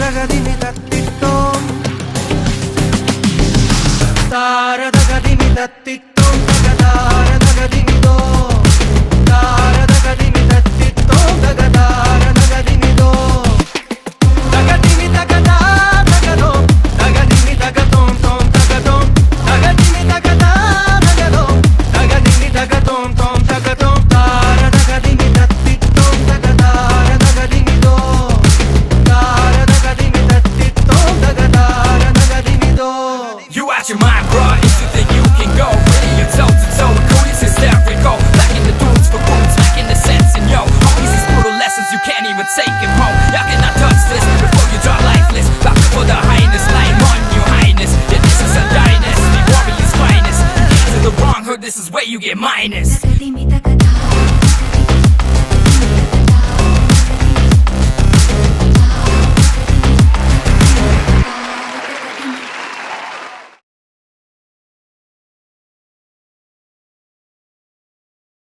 താരതഗതിമി തത്തിത്തോം താരതഗതിമി തത്തിത്തോം തകതാരതഗതിമിതോ താരതഗതിമി തത്തിത്തോം തകതാരതഗതിമിതോ തഗതിമി തകതാ തകതോ തഗതിമി തകതോം തോം തകതോം തഗതിമി തകതാ തകതോ തഗതിമി തകതോം തോം തകതോം താരതഗതിമി തത്തിത്തോം തകതാരതഗതിമിതോ താരതഗതിമി തത്തിത്തോം തകതാരതഗതിമിതോ. You out your mind, bro, if you think you can go really your toe to toe, the code is hysterical, lacking the dudes for roots, lacking the sense, and yo, all these brutal lessons you can't even take it home. Y'all cannot touch this before you draw lifeless. Back for the highness, lying on your highness. Yeah, this is a dynasty, warrior's finest. You get to the wrong hood, this is where you get minus.